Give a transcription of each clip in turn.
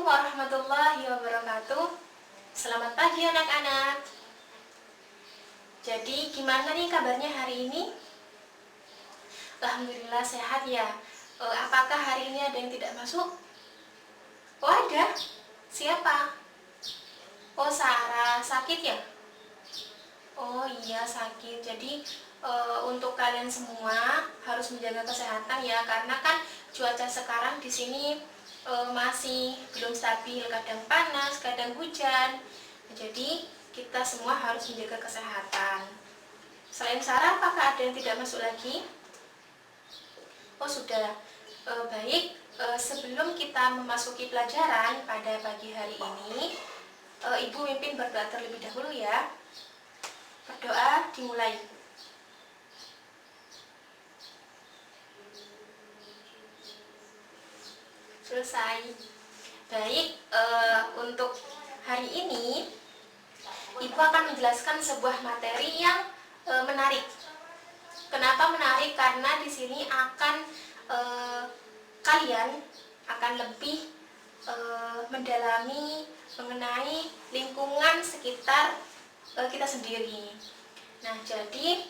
Assalamualaikum warahmatullahi wabarakatuh. Selamat pagi anak-anak. Jadi gimana nih kabarnya hari ini? Alhamdulillah sehat ya. Apakah hari ini ada yang tidak masuk? Oh ada. Siapa? Oh Sarah, sakit ya? Oh iya sakit. Jadi untuk kalian semua harus menjaga kesehatan ya, karena kan cuaca sekarang di sini masih belum stabil, kadang panas, kadang hujan. Jadi kita semua harus menjaga kesehatan. Selain Sarah, apakah ada yang tidak masuk lagi? Oh sudah. Baik, sebelum kita memasuki pelajaran pada pagi hari ini, Ibu mimpin berdoa terlebih dahulu ya. Berdoa dimulai. Selesai. Baik, untuk hari ini Ibu akan menjelaskan sebuah materi yang menarik. Kenapa menarik? Karena di sini akan kalian akan lebih mendalami mengenai lingkungan sekitar kita sendiri. Nah, jadi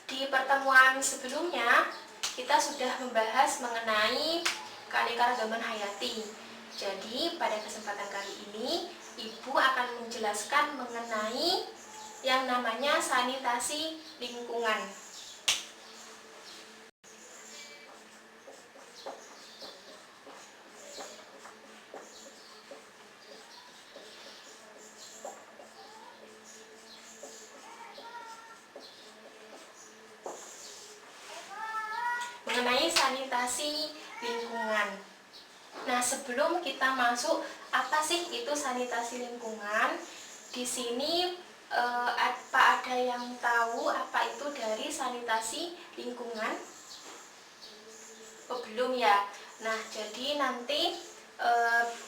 di pertemuan sebelumnya kita sudah membahas mengenai keanekaragaman hayati. Jadi pada kesempatan kali ini Ibu akan menjelaskan mengenai yang namanya sanitasi lingkungan. Mengenai sanitasi lingkungan. Nah, sebelum kita masuk, apa sih itu sanitasi lingkungan? Di sini apa ada yang tahu apa itu dari sanitasi lingkungan? Oh, belum ya. Nah, jadi nanti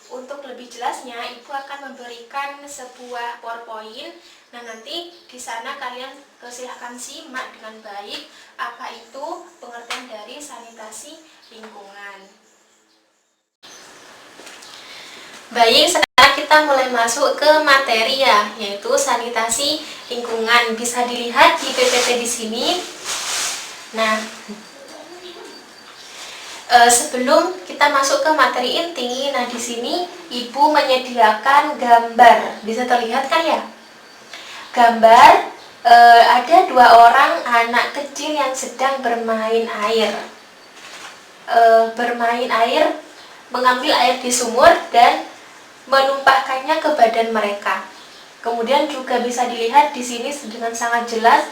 untuk lebih jelasnya Ibu akan memberikan sebuah PowerPoint. Nah, nanti di sana kalian silahkan simak dengan baik apa itu pengertian dari sanitasi lingkungan. Baik, sekarang kita mulai masuk ke materi ya, yaitu sanitasi lingkungan. Bisa dilihat di PPT di sini. Nah, sebelum kita masuk ke materi inti, nah di sini Ibu menyediakan gambar. Bisa terlihat kan ya? Gambar ada dua orang anak kecil yang sedang bermain air. Mengambil air di sumur dan menumpahkannya ke badan mereka. Kemudian juga bisa dilihat di sini dengan sangat jelas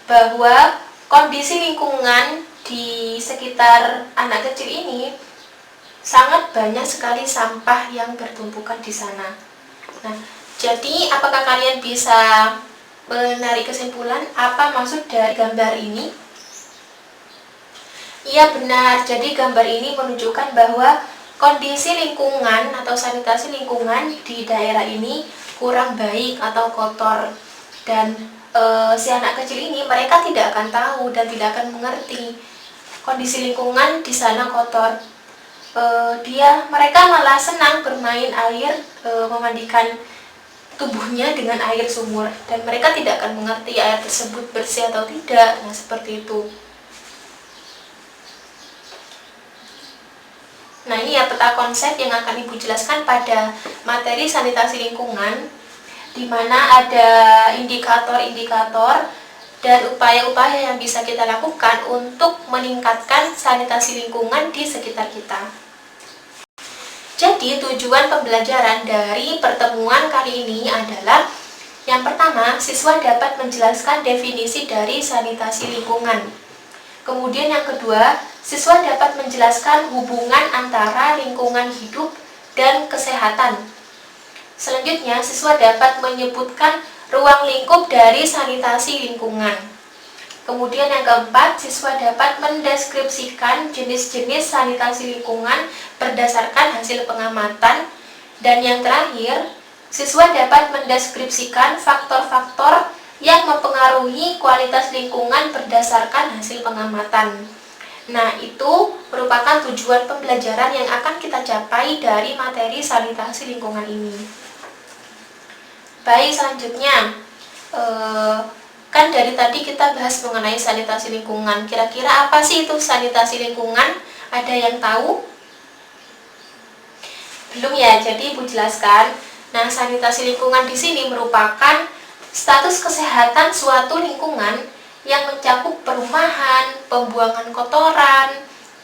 bahwa kondisi lingkungan di sekitar anak kecil ini sangat banyak sekali sampah yang bertumpukan di sana. Nah, jadi apakah kalian bisa menarik kesimpulan apa maksud dari gambar ini? Iya benar, jadi gambar ini menunjukkan bahwa kondisi lingkungan atau sanitasi lingkungan di daerah ini kurang baik atau kotor, dan si anak kecil ini mereka tidak akan tahu dan tidak akan mengerti kondisi lingkungan di sana kotor. Mereka malah senang bermain air, memandikan tubuhnya dengan air sumur, dan mereka tidak akan mengerti air tersebut bersih atau tidak. Nah, seperti itu. Nah, ini ya peta konsep yang akan Ibu jelaskan pada materi sanitasi lingkungan, di mana ada indikator-indikator dan upaya-upaya yang bisa kita lakukan untuk meningkatkan sanitasi lingkungan di sekitar kita. Jadi, tujuan pembelajaran dari pertemuan kali ini adalah yang pertama, siswa dapat menjelaskan definisi dari sanitasi lingkungan. Kemudian yang kedua, siswa dapat menjelaskan hubungan antara lingkungan hidup dan kesehatan. Selanjutnya, siswa dapat menyebutkan ruang lingkup dari sanitasi lingkungan. Kemudian yang keempat, siswa dapat mendeskripsikan jenis-jenis sanitasi lingkungan berdasarkan hasil pengamatan. Dan yang terakhir, siswa dapat mendeskripsikan faktor-faktor yang mempengaruhi kualitas lingkungan berdasarkan hasil pengamatan. Nah, itu merupakan tujuan pembelajaran yang akan kita capai dari materi sanitasi lingkungan ini. Baik, selanjutnya kan dari tadi kita bahas mengenai sanitasi lingkungan. Kira-kira apa sih itu sanitasi lingkungan? Ada yang tahu? Belum ya, jadi Ibu jelaskan. Nah, sanitasi lingkungan di sini merupakan status kesehatan suatu lingkungan yang mencakup perumahan, pembuangan kotoran,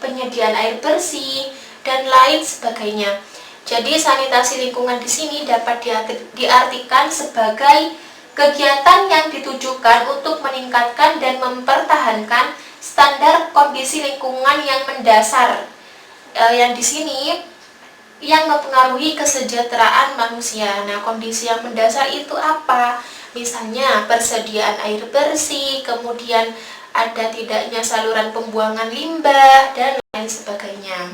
penyediaan air bersih, dan lain sebagainya. Jadi sanitasi lingkungan di sini dapat diartikan sebagai kegiatan yang ditujukan untuk meningkatkan dan mempertahankan standar kondisi lingkungan yang mendasar. Yang di sini yang mempengaruhi kesejahteraan manusia. Nah, kondisi yang mendasar itu apa? Misalnya persediaan air bersih, kemudian ada tidaknya saluran pembuangan limbah, dan lain sebagainya.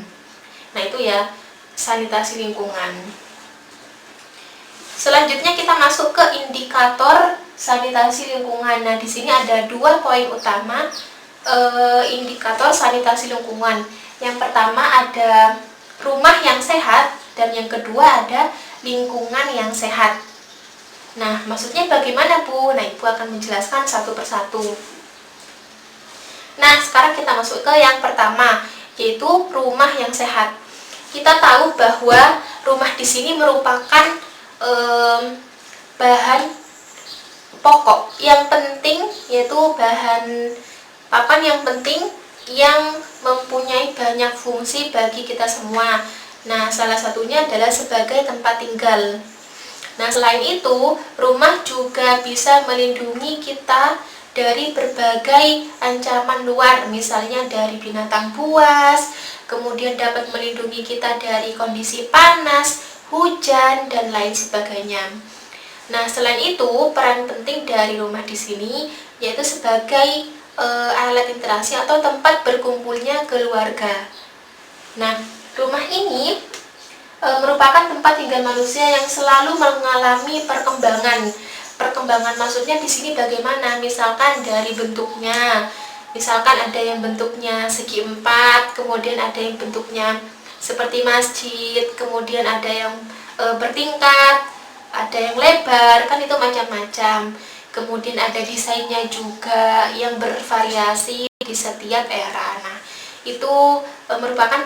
Nah, itu ya sanitasi lingkungan. Selanjutnya kita masuk ke indikator sanitasi lingkungan. Nah, di sini ada 2 poin utama indikator sanitasi lingkungan. Yang pertama ada rumah yang sehat, dan yang kedua ada lingkungan yang sehat. Nah, maksudnya bagaimana, Bu? Nah, Ibu akan menjelaskan satu persatu. Nah, sekarang kita masuk ke yang pertama, yaitu rumah yang sehat. Kita tahu bahwa rumah di sini merupakan bahan pokok yang penting, yaitu bahan papan yang penting yang mempunyai banyak fungsi bagi kita semua. Nah, salah satunya adalah sebagai tempat tinggal. Nah, selain itu, rumah juga bisa melindungi kita dari berbagai ancaman luar, misalnya dari binatang buas, kemudian dapat melindungi kita dari kondisi panas, hujan, dan lain sebagainya. Nah, selain itu, peran penting dari rumah di sini yaitu sebagai alat interaksi atau tempat berkumpulnya keluarga. Nah, rumah ini merupakan tempat tinggal manusia yang selalu mengalami perkembangan. Perkembangan maksudnya di sini bagaimana? Misalkan dari bentuknya. Misalkan ada yang bentuknya segi empat, kemudian ada yang bentuknya seperti masjid, kemudian ada yang bertingkat, ada yang lebar, kan itu macam-macam. Kemudian ada desainnya juga yang bervariasi di setiap era. Nah, itu merupakan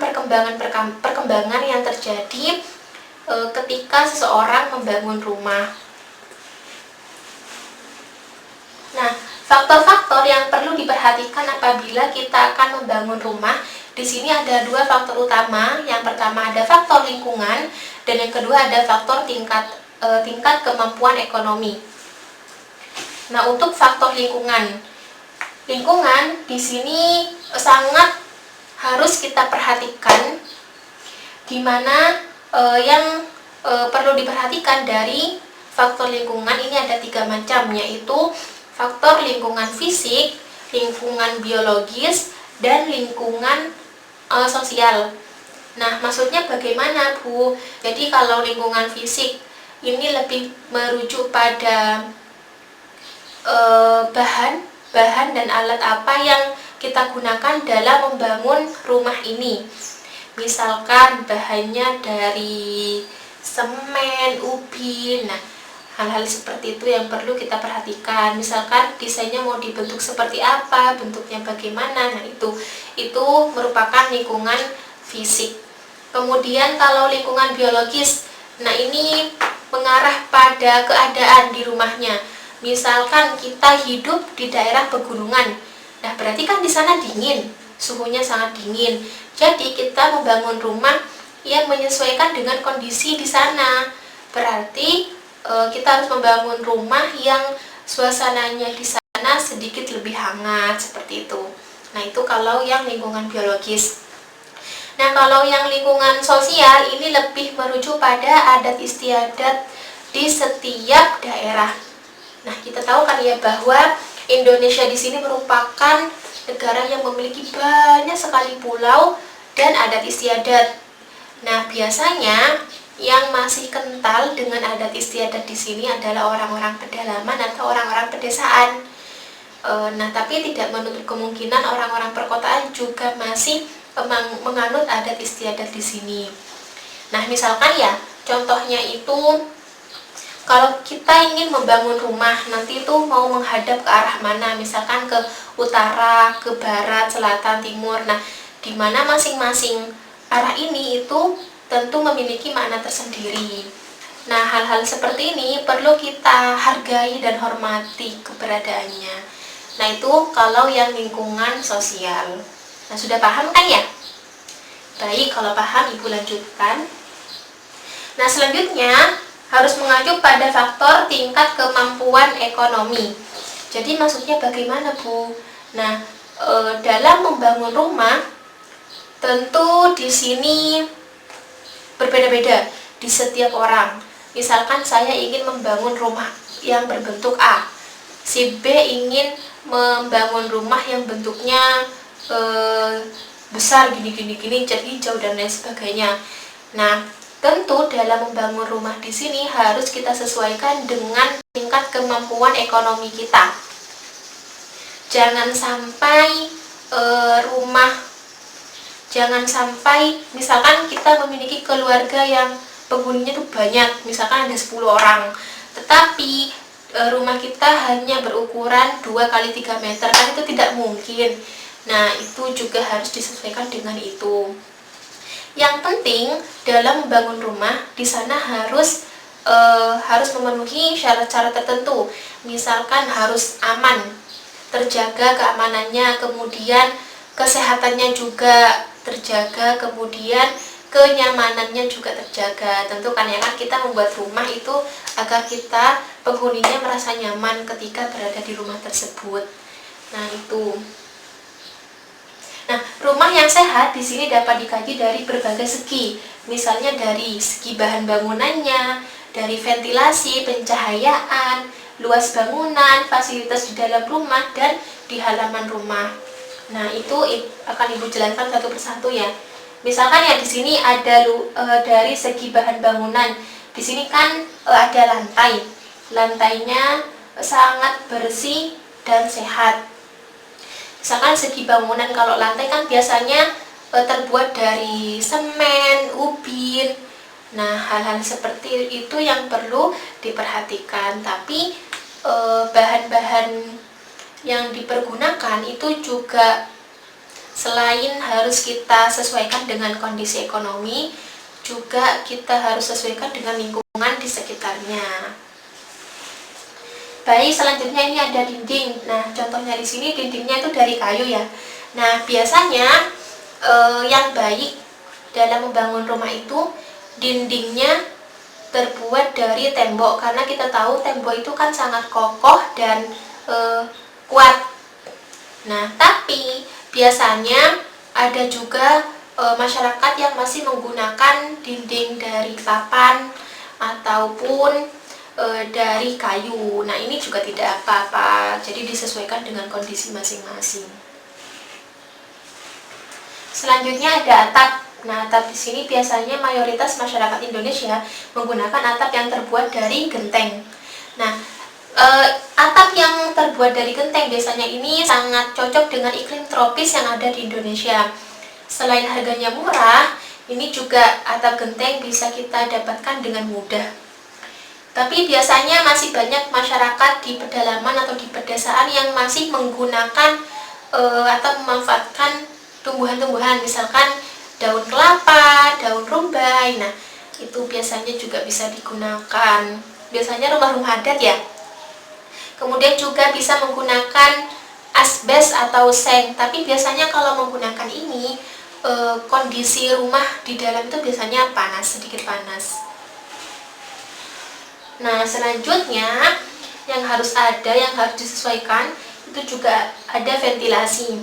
perkembangan yang terjadi ketika seseorang membangun rumah. Nah, faktor-faktor yang perlu diperhatikan apabila kita akan membangun rumah, di sini ada 2 faktor utama. Yang pertama ada faktor lingkungan, dan yang kedua ada faktor tingkat kemampuan ekonomi. Nah, untuk faktor lingkungan di sini sangat harus kita perhatikan, di mana yang perlu diperhatikan dari faktor lingkungan ini ada 3 macam, yaitu faktor lingkungan fisik, lingkungan biologis, dan lingkungan sosial. Nah, maksudnya bagaimana, Bu? Jadi kalau lingkungan fisik ini lebih merujuk pada bahan dan alat apa yang kita gunakan dalam membangun rumah ini. Misalkan bahannya dari semen, ubin. Nah, hal-hal seperti itu yang perlu kita perhatikan. Misalkan desainnya mau dibentuk seperti apa, bentuknya bagaimana. Nah, itu merupakan lingkungan fisik. Kemudian kalau lingkungan biologis, nah ini mengarah pada keadaan di rumahnya. Misalkan kita hidup di daerah pegunungan, nah berarti kan di sana dingin, suhunya sangat dingin. Jadi kita membangun rumah yang menyesuaikan dengan kondisi di sana. Berarti kita harus membangun rumah yang suasananya di sana sedikit lebih hangat, seperti itu. Nah, itu kalau yang lingkungan biologis. Nah, kalau yang lingkungan sosial ini lebih merujuk pada adat istiadat di setiap daerah. Nah, kita tahu kan ya bahwa Indonesia di sini merupakan negara yang memiliki banyak sekali pulau dan adat istiadat. Nah, biasanya yang masih kental dengan adat istiadat di sini adalah orang-orang pedalaman atau orang-orang pedesaan. Nah, tapi tidak menutup kemungkinan orang-orang perkotaan juga masih menganut adat istiadat di sini. Nah, misalkan ya, contohnya itu kalau kita ingin membangun rumah, nanti itu mau menghadap ke arah mana, misalkan ke utara, ke barat, selatan, timur. Nah, di mana masing-masing arah ini itu tentu memiliki makna tersendiri. Nah, hal-hal seperti ini perlu kita hargai dan hormati keberadaannya. Nah, itu kalau yang lingkungan sosial. Nah, sudah paham kan ya? Baik, kalau paham Ibu lanjutkan. Nah, selanjutnya harus mengacu pada faktor tingkat kemampuan ekonomi. Jadi maksudnya bagaimana, Bu? Nah, dalam membangun rumah tentu di sini berbeda-beda di setiap orang. Misalkan saya ingin membangun rumah yang berbentuk A, si B ingin membangun rumah yang bentuknya besar gini, cat hijau dan lain sebagainya. Nah, tentu dalam membangun rumah di sini harus kita sesuaikan dengan tingkat kemampuan ekonomi kita. Jangan sampai misalkan kita memiliki keluarga yang penghuninya itu banyak, misalkan ada 10 orang, tetapi rumah kita hanya berukuran 2 kali 3 meter, kan itu tidak mungkin. Nah, itu juga harus disesuaikan dengan itu. Yang penting dalam membangun rumah di sana harus memenuhi syarat-syarat tertentu. Misalkan harus aman, terjaga keamanannya, kemudian kesehatannya juga terjaga, kemudian kenyamanannya juga terjaga. Tentu kan ya kan, kita membuat rumah itu agar kita penghuninya merasa nyaman ketika berada di rumah tersebut. Nah, itu. Nah, rumah yang sehat di sini dapat dikaji dari berbagai segi. Misalnya dari segi bahan bangunannya, dari ventilasi, pencahayaan, luas bangunan, fasilitas di dalam rumah dan di halaman rumah. Nah, itu akan Ibu jelaskan satu persatu ya. Misalkan ya di sini ada dari segi bahan bangunan. Di sini kan ada lantai. Lantainya sangat bersih dan sehat. Misalkan segi bangunan, kalau lantai kan biasanya terbuat dari semen, ubin. Nah, hal-hal seperti itu yang perlu diperhatikan. Tapi bahan-bahan yang dipergunakan itu juga selain harus kita sesuaikan dengan kondisi ekonomi, juga kita harus sesuaikan dengan lingkungan di sekitarnya. Baik, selanjutnya ini ada dinding. Nah, contohnya di sini dindingnya itu dari kayu ya. Nah, biasanya yang baik dalam membangun rumah itu dindingnya terbuat dari tembok, karena kita tahu tembok itu kan sangat kokoh dan kuat. Nah, tapi biasanya ada juga masyarakat yang masih menggunakan dinding dari papan ataupun dari kayu. Nah, ini juga tidak apa-apa, jadi disesuaikan dengan kondisi masing-masing. Selanjutnya ada atap. Nah, atap di sini biasanya mayoritas masyarakat Indonesia menggunakan atap yang terbuat dari genteng. Nah, atap yang terbuat dari genteng biasanya ini sangat cocok dengan iklim tropis yang ada di Indonesia. Selain harganya murah, ini juga atap genteng bisa kita dapatkan dengan mudah. Tapi biasanya masih banyak masyarakat di pedalaman atau di pedesaan yang masih menggunakan atau memanfaatkan tumbuhan-tumbuhan, misalkan daun kelapa, daun rumbai. Nah, itu biasanya juga bisa digunakan. Biasanya rumah-rumah adat ya. Kemudian juga bisa menggunakan asbes atau seng. Tapi biasanya kalau menggunakan ini, kondisi rumah di dalam itu biasanya panas, sedikit panas. Nah, selanjutnya yang harus disesuaikan itu juga ada ventilasi.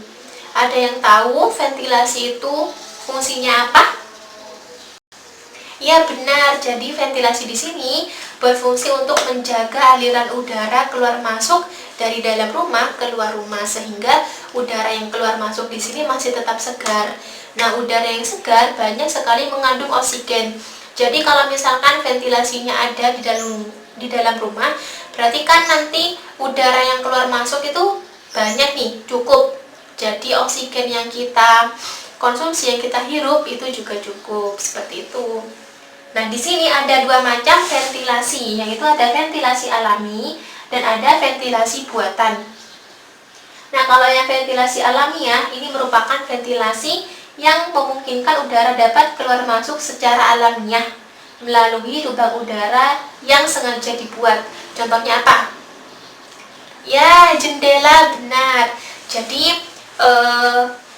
Ada yang tahu ventilasi itu fungsinya apa? Ya, benar. Jadi ventilasi di sini berfungsi untuk menjaga aliran udara keluar masuk dari dalam rumah ke luar rumah, sehingga udara yang keluar masuk di sini masih tetap segar. Nah, udara yang segar banyak sekali mengandung oksigen. Jadi kalau misalkan ventilasinya ada di dalam rumah, berarti kan nanti udara yang keluar masuk itu banyak nih, cukup. Jadi oksigen yang kita konsumsi, yang kita hirup itu juga cukup, seperti itu. Nah, di sini ada dua macam ventilasi, yaitu ada ventilasi alami dan ada ventilasi buatan. Nah, kalau yang ventilasi alamiah ini merupakan ventilasi yang memungkinkan udara dapat keluar masuk secara alamiah melalui lubang udara yang sengaja dibuat. Contohnya apa? Ya, jendela, benar. Jadi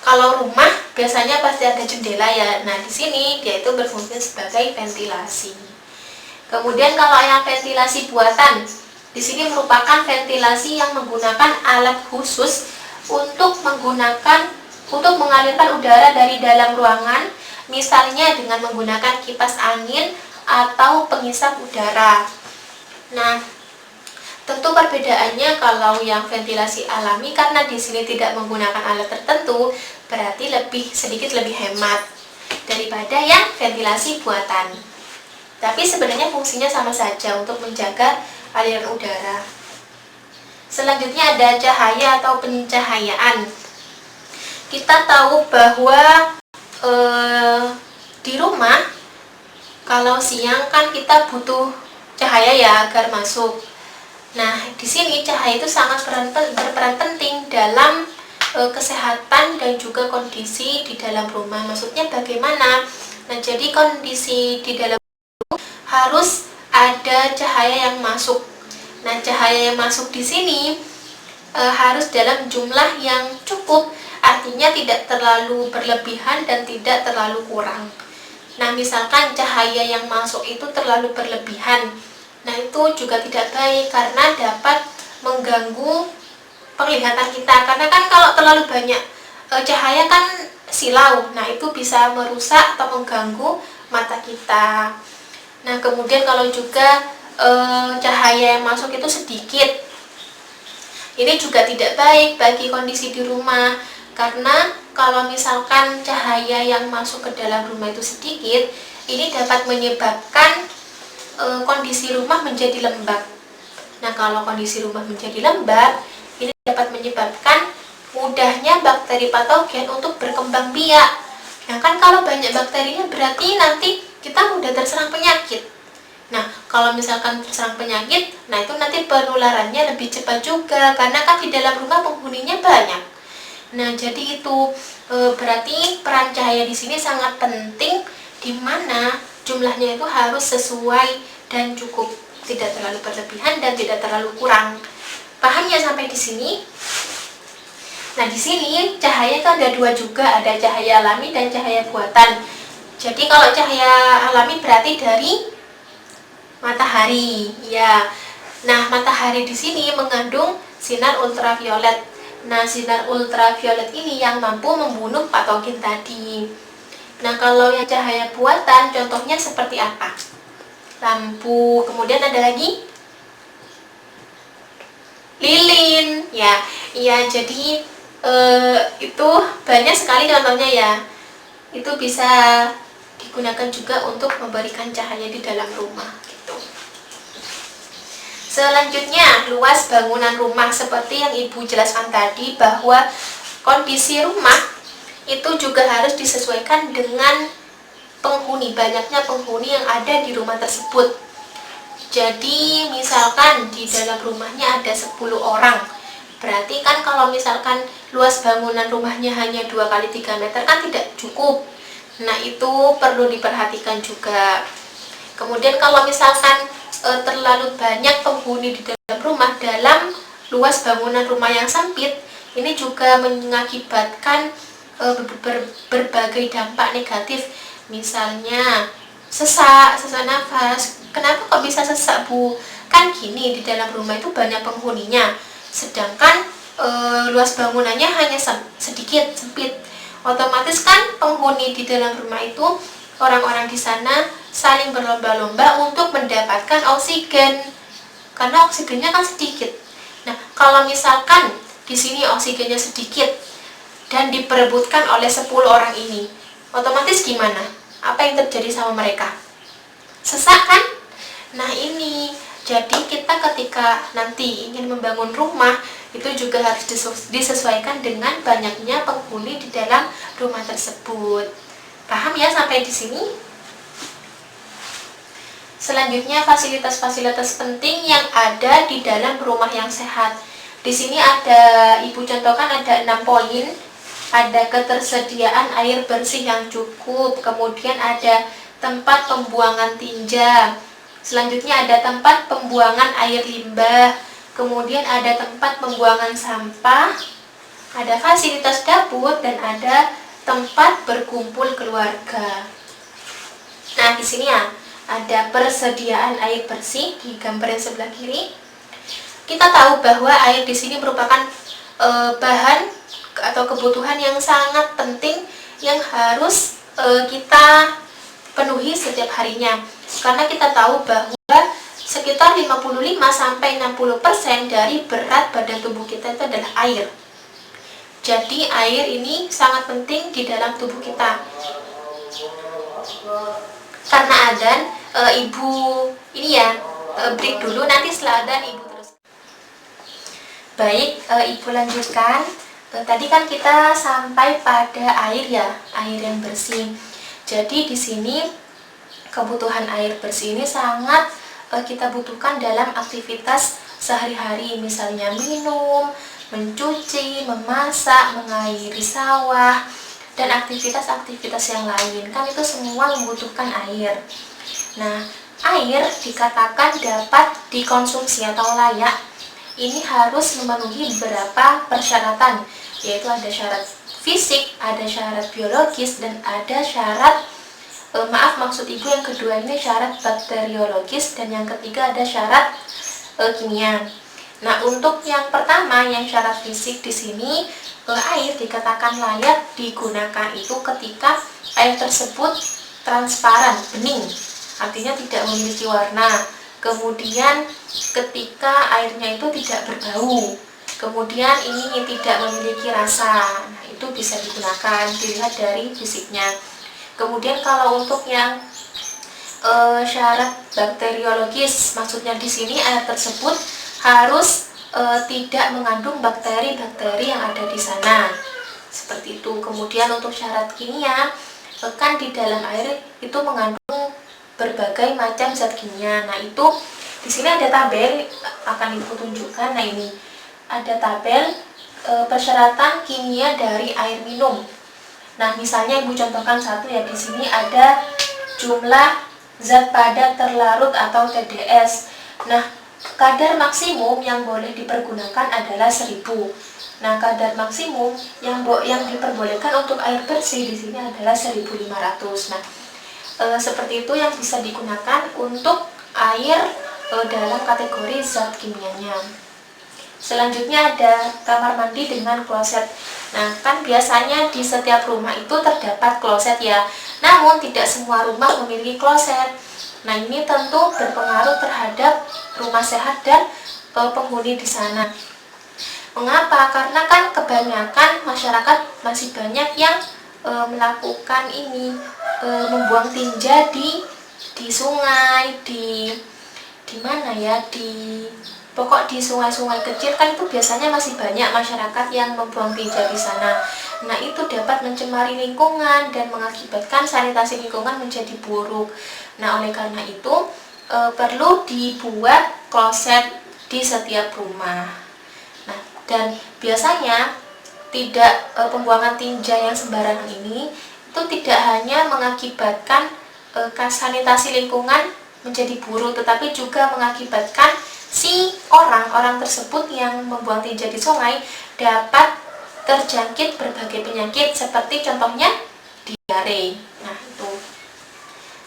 kalau rumah biasanya pasti ada jendela ya. Nah, di sini dia itu berfungsi sebagai ventilasi. Kemudian kalau yang ventilasi buatan, di sini merupakan ventilasi yang menggunakan alat khusus untuk mengalirkan udara dari dalam ruangan, misalnya dengan menggunakan kipas angin atau pengisap udara. Nah, tentu perbedaannya kalau yang ventilasi alami, karena di sini tidak menggunakan alat tertentu, berarti sedikit lebih hemat daripada yang ventilasi buatan. Tapi sebenarnya fungsinya sama saja untuk menjaga aliran udara. Selanjutnya ada cahaya atau pencahayaan. Kita tahu bahwa di rumah kalau siang kan kita butuh cahaya ya agar masuk. Nah, di sini cahaya itu sangat berperan penting dalam kesehatan dan juga kondisi di dalam rumah. Maksudnya bagaimana? Nah, jadi kondisi di dalam rumah harus ada cahaya yang masuk. Nah, cahaya yang masuk di sini harus dalam jumlah yang cukup, artinya tidak terlalu berlebihan dan tidak terlalu kurang. Nah, misalkan cahaya yang masuk itu terlalu berlebihan, nah itu juga tidak baik karena dapat mengganggu penglihatan kita. Karena kan kalau terlalu banyak cahaya kan silau, nah itu bisa merusak atau mengganggu mata kita. Nah, kemudian kalau juga cahaya yang masuk itu sedikit, ini juga tidak baik bagi kondisi di rumah. Karena kalau misalkan cahaya yang masuk ke dalam rumah itu sedikit, ini dapat menyebabkan kondisi rumah menjadi lembab. Nah, kalau kondisi rumah menjadi lembab, ini dapat menyebabkan mudahnya bakteri patogen untuk berkembang biak. Nah, kan kalau banyak bakterinya berarti nanti kita mudah terserang penyakit. Nah, kalau misalkan terserang penyakit, nah itu nanti penularannya lebih cepat juga, karena kan di dalam rumah penghuninya banyak. Nah, jadi itu berarti peran cahaya di sini sangat penting, di mana jumlahnya itu harus sesuai dan cukup, tidak terlalu berlebihan dan tidak terlalu kurang. Paham ya sampai di sini? Nah, di sini cahaya itu ada dua juga, ada cahaya alami dan cahaya buatan. Jadi kalau cahaya alami berarti dari matahari, ya. Nah, matahari di sini mengandung sinar ultraviolet. Nah, sinar ultraviolet ini yang mampu membunuh patogen tadi. Nah, kalau yang cahaya buatan, contohnya seperti apa? Lampu, kemudian ada lagi lilin, ya. Iya, jadi itu banyak sekali contohnya ya. Itu bisa digunakan juga untuk memberikan cahaya di dalam rumah, gitu. Selanjutnya, luas bangunan rumah. Seperti yang Ibu jelaskan tadi, bahwa kondisi rumah itu juga harus disesuaikan dengan penghuni, banyaknya penghuni yang ada di rumah tersebut. Jadi misalkan di dalam rumahnya ada 10 orang, berarti kan kalau misalkan luas bangunan rumahnya hanya 2 kali 3 meter kan tidak cukup. Nah, itu perlu diperhatikan juga. Kemudian kalau misalkan terlalu banyak penghuni di dalam rumah dalam luas bangunan rumah yang sempit, ini juga mengakibatkan berbagai dampak negatif. Misalnya sesak nafas. Kenapa kok bisa sesak, Bu? Kan gini, di dalam rumah itu banyak penghuninya, sedangkan luas bangunannya hanya sedikit, sempit. Otomatis kan penghuni di dalam rumah itu, orang-orang di sana saling berlomba-lomba untuk mendapatkan oksigen, karena oksigennya kan sedikit. Nah, kalau misalkan di sini oksigennya sedikit dan diperebutkan oleh 10 orang ini, otomatis gimana? Apa yang terjadi sama mereka? Sesak kan? Nah, ini Jadi kita ketika nanti ingin membangun rumah itu juga harus disesuaikan dengan banyaknya penghuni di dalam rumah tersebut. Paham ya sampai di sini? Selanjutnya fasilitas-fasilitas penting yang ada di dalam rumah yang sehat. Di sini ada Ibu contohkan ada 6 poin. Ada ketersediaan air bersih yang cukup, kemudian ada tempat pembuangan tinja, selanjutnya ada tempat pembuangan air limbah, kemudian ada tempat pembuangan sampah, ada fasilitas dapur, dan ada tempat berkumpul keluarga. Nah, di sini ya ada persediaan air bersih di gambar yang sebelah kiri. Kita tahu bahwa air di sini merupakan bahan atau kebutuhan yang sangat penting yang harus kita penuhi setiap harinya. Karena kita tahu bahwa sekitar 55-60% dari berat badan tubuh kita itu adalah air. Jadi air ini sangat penting di dalam tubuh kita. Karena adzan, Ibu ini ya break dulu, nanti setelah adzan Ibu terus. Baik, Ibu lanjutkan. Tadi kan kita sampai pada air ya, air yang bersih. Jadi di sini kebutuhan air bersih ini sangat kita butuhkan dalam aktivitas sehari-hari, misalnya minum, mencuci, memasak, mengairi sawah, dan aktivitas-aktivitas yang lain. Kan itu semua membutuhkan air. Nah, air dikatakan dapat dikonsumsi atau layak. Ini harus memenuhi beberapa persyaratan, yaitu ada syarat fisik, ada syarat biologis, dan ada syarat maksud Ibu yang kedua ini syarat bakteriologis, dan yang ketiga ada syarat kimia. Nah, untuk yang pertama yang syarat fisik di sini air dikatakan layak digunakan itu ketika air tersebut transparan, bening, artinya tidak memiliki warna. Kemudian ketika airnya itu tidak berbau, kemudian ini tidak memiliki rasa. Nah, itu bisa digunakan, dilihat dari fisiknya. Kemudian kalau untuk yang syarat bakteriologis, maksudnya di sini air tersebut harus tidak mengandung bakteri-bakteri yang ada di sana. Seperti itu. Kemudian untuk syarat kimia, kan di dalam air itu mengandung berbagai macam zat kimia. Nah, itu di sini ada tabel akan Ibu tunjukkan. Nah, ini ada tabel persyaratan kimia dari air minum. Nah, misalnya Ibu contohkan satu ya, di sini ada jumlah zat padat terlarut atau TDS. Nah, kadar maksimum yang boleh dipergunakan adalah 1000. Nah, kadar maksimum yang diperbolehkan untuk air bersih di sini adalah 1500. Nah, seperti itu yang bisa digunakan untuk air dalam kategori zat kimianya. Selanjutnya ada kamar mandi dengan kloset. Nah, kan biasanya di setiap rumah itu terdapat kloset ya. Namun tidak semua rumah memiliki kloset. Nah, ini tentu berpengaruh terhadap rumah sehat dan penghuni di sana. Mengapa? Karena kan kebanyakan masyarakat masih banyak yang melakukan ini, membuang tinja di sungai, di mana ya, pokok di sungai-sungai kecil kan itu biasanya masih banyak masyarakat yang membuang tinja di sana. Nah, itu dapat mencemari lingkungan dan mengakibatkan sanitasi lingkungan menjadi buruk. Nah, oleh karena itu perlu dibuat kloset di setiap rumah. Nah, dan biasanya pembuangan tinja yang sembarangan ini itu tidak hanya mengakibatkan sanitasi lingkungan menjadi buruk, tetapi juga mengakibatkan si orang tersebut yang membuang tinja di sungai dapat terjangkit berbagai penyakit seperti contohnya diare. Nah, itu.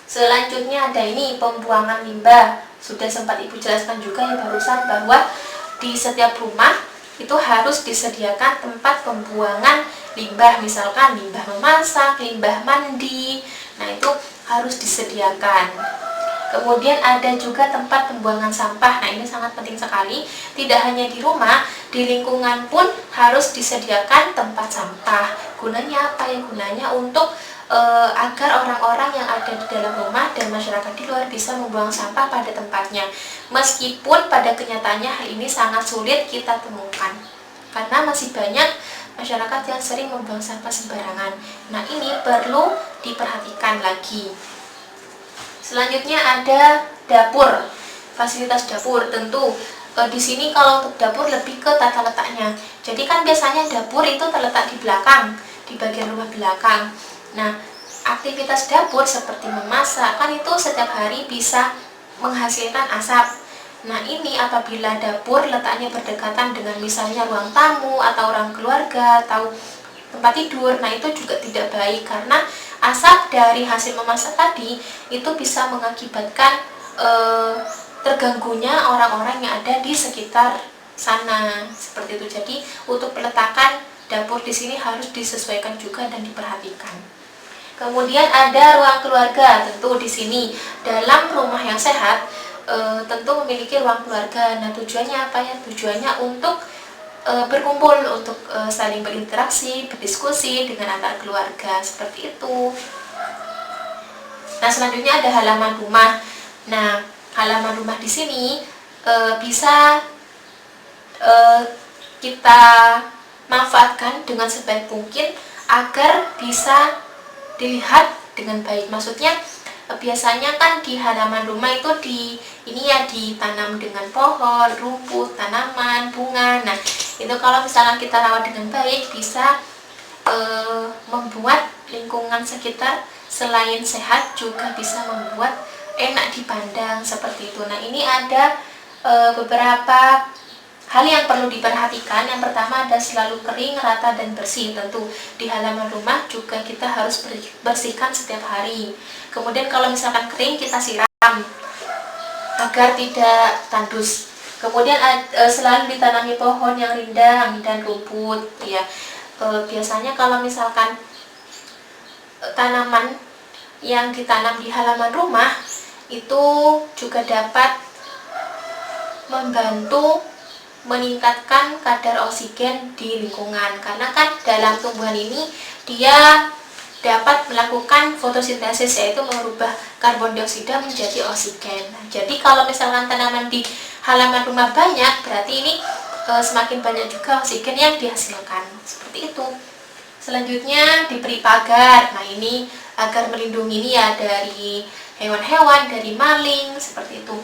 Selanjutnya ada ini pembuangan limbah. Sudah sempat Ibu jelaskan juga ya barusan bahwa di setiap rumah itu harus disediakan tempat pembuangan limbah, misalkan limbah memasak, limbah mandi. Nah, itu harus disediakan. Kemudian ada juga tempat pembuangan sampah. Nah, ini sangat penting sekali. Tidak hanya di rumah, di lingkungan pun harus disediakan tempat sampah. Gunanya apa ya? Gunanya untuk agar orang-orang yang ada di dalam rumah dan dan masyarakat di luar bisa membuang sampah pada tempatnya. Meskipun pada kenyataannya hal ini sangat sulit kita temukan, karena masih banyak masyarakat yang sering membuang sampah sembarangan. Nah, ini perlu diperhatikan lagi. Selanjutnya ada dapur, fasilitas dapur. Tentu di sini kalau untuk dapur lebih ke tata letaknya. Jadi kan biasanya dapur itu terletak di belakang, di bagian rumah belakang. Nah, aktivitas dapur seperti memasak kan itu setiap hari bisa menghasilkan asap. Nah, ini apabila dapur letaknya berdekatan dengan misalnya ruang tamu atau orang keluarga atau tempat tidur, nah itu juga tidak baik, karena asap dari hasil memasak tadi itu bisa mengakibatkan terganggunya orang-orang yang ada di sekitar sana, seperti itu. Jadi untuk peletakan dapur di sini harus disesuaikan juga dan diperhatikan. Kemudian ada ruang keluarga. Tentu di sini dalam rumah yang sehat tentu memiliki ruang keluarga. Nah, tujuannya apa ya? Tujuannya untuk berkumpul, untuk saling berinteraksi, berdiskusi dengan antar keluarga, seperti itu. Nah, selanjutnya ada halaman rumah. Nah, halaman rumah di sini bisa kita manfaatkan dengan sebaik mungkin agar bisa dilihat dengan baik. Maksudnya biasanya kan di halaman rumah itu ditanam dengan pohon, rumput, tanaman, bunga. Nah, itu kalau misalnya kita rawat dengan baik bisa membuat lingkungan sekitar selain sehat juga bisa membuat enak dipandang, seperti itu. Nah, ini ada beberapa hal yang perlu diperhatikan. Yang pertama ada selalu kering, rata, dan bersih. Tentu di halaman rumah juga kita harus bersihkan setiap hari. Kemudian kalau misalkan kering, kita siram agar tidak tandus. Kemudian selalu ditanami pohon yang rindang dan rumput, ya. Biasanya kalau misalkan tanaman yang ditanam di halaman rumah itu juga dapat membantu meningkatkan kadar oksigen di lingkungan, karena kan dalam tumbuhan ini dia dapat melakukan fotosintesis, yaitu merubah karbon dioksida menjadi oksigen. Nah, jadi kalau misalkan tanaman di halaman rumah banyak, berarti ini semakin banyak juga oksigen yang dihasilkan, seperti itu. Selanjutnya diberi pagar. Nah, ini agar melindungi ini ya dari hewan-hewan, dari maling, seperti itu.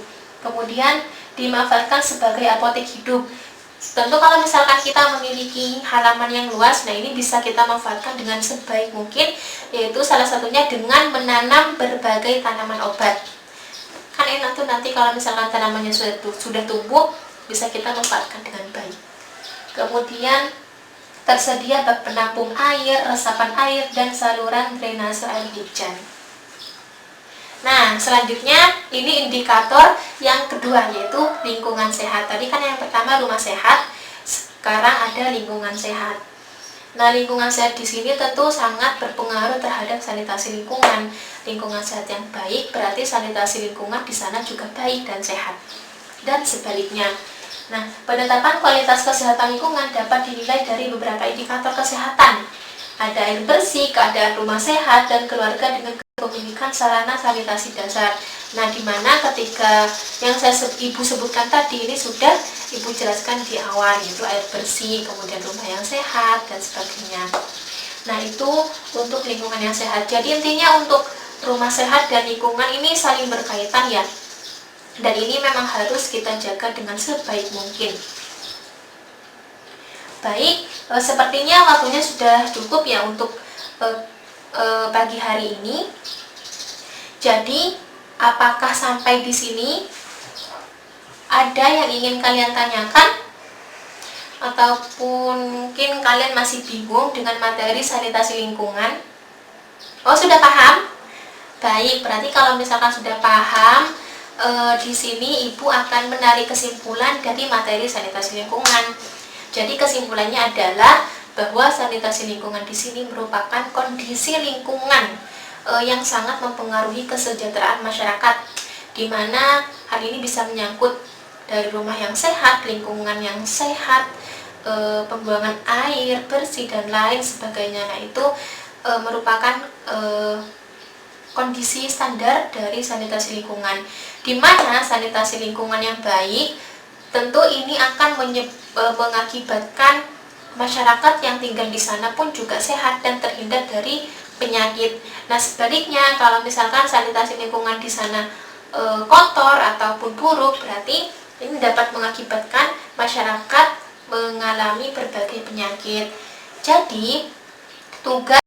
Kemudian dimanfaatkan sebagai apotek hidup. Tentu kalau misalkan kita memiliki halaman yang luas, nah ini bisa kita manfaatkan dengan sebaik mungkin, yaitu salah satunya dengan menanam berbagai tanaman obat. Kan enak tuh nanti kalau misalkan tanamannya sudah tumbuh, bisa kita manfaatkan dengan baik. Kemudian tersedia bak penampung air, resapan air, dan saluran drainase air hujan. Nah, selanjutnya ini indikator yang kedua, yaitu lingkungan sehat. Tadi kan yang pertama rumah sehat, sekarang ada lingkungan sehat. Nah, lingkungan sehat di sini tentu sangat berpengaruh terhadap sanitasi lingkungan. Lingkungan sehat yang baik berarti sanitasi lingkungan di sana juga baik dan sehat. Dan sebaliknya. Nah, penetapan kualitas kesehatan lingkungan dapat dinilai dari beberapa indikator kesehatan. Ada air bersih, keadaan rumah sehat, dan keluarga dengan kepemilikan sarana sanitasi dasar. Nah, dimana ketika yang Ibu sebutkan tadi ini sudah Ibu jelaskan di awal, yaitu air bersih, kemudian rumah yang sehat, dan sebagainya. Nah, itu untuk lingkungan yang sehat. Jadi intinya untuk rumah sehat dan lingkungan ini saling berkaitan ya. Dan ini memang harus kita jaga dengan sebaik mungkin. Baik, sepertinya waktunya sudah cukup ya untuk pagi hari ini. Jadi, apakah sampai di sini ada yang ingin kalian tanyakan? Ataupun mungkin kalian masih bingung dengan materi sanitasi lingkungan? Oh, sudah paham? Baik, berarti kalau misalkan sudah paham, di sini Ibu akan menarik kesimpulan dari materi sanitasi lingkungan. Jadi kesimpulannya adalah bahwa sanitasi lingkungan di sini merupakan kondisi lingkungan yang sangat mempengaruhi kesejahteraan masyarakat, di mana hal ini bisa menyangkut dari rumah yang sehat, lingkungan yang sehat, pembuangan air bersih dan lain sebagainya. Nah, itu merupakan kondisi standar dari sanitasi lingkungan. Di mana sanitasi lingkungan yang baik tentu ini akan mengakibatkan masyarakat yang tinggal di sana pun juga sehat dan terhindar dari penyakit. Nah, sebaliknya kalau misalkan sanitasi lingkungan di sana kotor ataupun buruk, berarti ini dapat mengakibatkan masyarakat mengalami berbagai penyakit. Jadi, tugas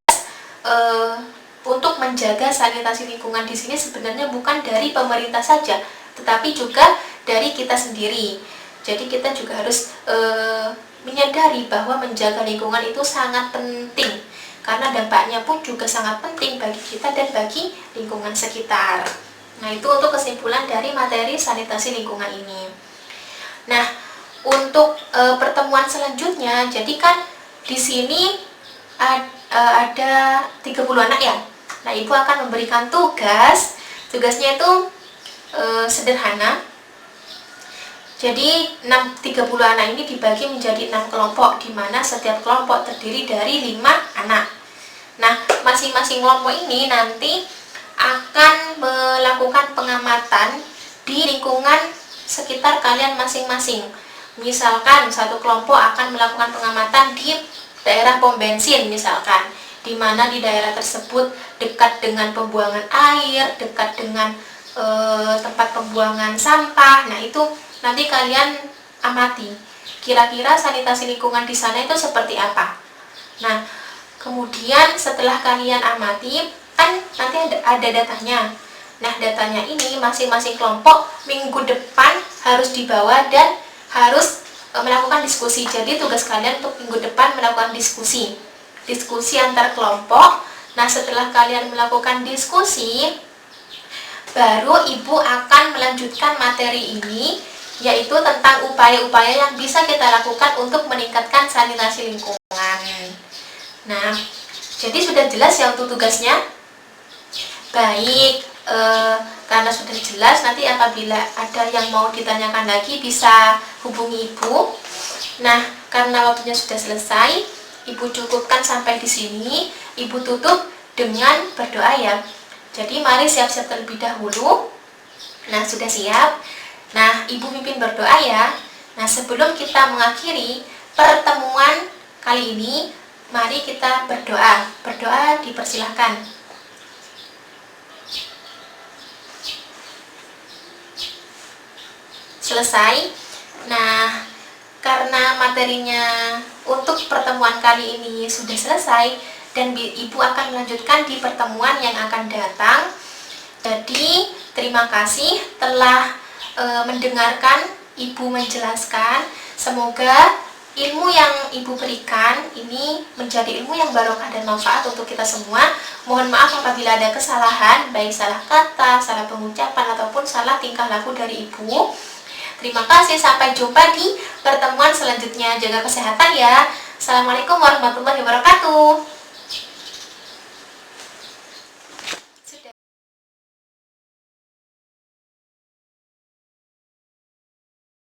untuk menjaga sanitasi lingkungan di sini sebenarnya bukan dari pemerintah saja, tetapi juga dari kita sendiri. Jadi kita juga harus menyadari bahwa menjaga lingkungan itu sangat penting, karena dampaknya pun juga sangat penting bagi kita dan bagi lingkungan sekitar. Nah, itu untuk kesimpulan dari materi sanitasi lingkungan ini. Nah, untuk pertemuan selanjutnya, jadi kan di sini ada 30 anak ya. Nah, Ibu akan memberikan tugasnya itu sederhana. Jadi 30 anak ini dibagi menjadi 6 kelompok, di mana setiap kelompok terdiri dari 5 anak. Nah, masing-masing kelompok ini nanti akan melakukan pengamatan di lingkungan sekitar kalian masing-masing. Misalkan satu kelompok akan melakukan pengamatan di daerah pom bensin misalkan, di mana di daerah tersebut dekat dengan pembuangan air, dekat dengan tempat pembuangan sampah. Nah, itu nanti kalian amati kira-kira sanitasi lingkungan di sana itu seperti apa. Nah, kemudian setelah kalian amati, kan nanti ada datanya. Nah, datanya ini masing-masing kelompok minggu depan harus dibawa dan harus melakukan diskusi. Jadi tugas kalian untuk minggu depan melakukan diskusi antar kelompok. Nah, setelah kalian melakukan diskusi, baru Ibu akan melanjutkan materi ini, yaitu tentang upaya-upaya yang bisa kita lakukan untuk meningkatkan sanitasi lingkungan. Nah, jadi sudah jelas ya untuk tugasnya? Baik, karena sudah jelas, nanti apabila ada yang mau ditanyakan lagi bisa hubungi Ibu. Nah, karena waktunya sudah selesai, Ibu cukupkan sampai di sini. Ibu tutup dengan berdoa ya. Jadi mari siap-siap terlebih dahulu. Nah, sudah siap? Nah, Ibu pimpin berdoa ya. Nah, sebelum kita mengakhiri pertemuan kali ini, mari kita berdoa. Berdoa dipersilahkan. Selesai. Nah, karena materinya untuk pertemuan kali ini sudah selesai dan Ibu akan melanjutkan di pertemuan yang akan datang. Jadi, terima kasih telah mendengarkan Ibu menjelaskan. Semoga ilmu yang Ibu berikan ini menjadi ilmu yang barokah dan manfaat untuk kita semua. Mohon maaf apabila ada kesalahan, baik salah kata, salah pengucapan, ataupun salah tingkah laku dari Ibu. Terima kasih, sampai jumpa di pertemuan selanjutnya. Jaga kesehatan ya. Assalamualaikum warahmatullahi wabarakatuh.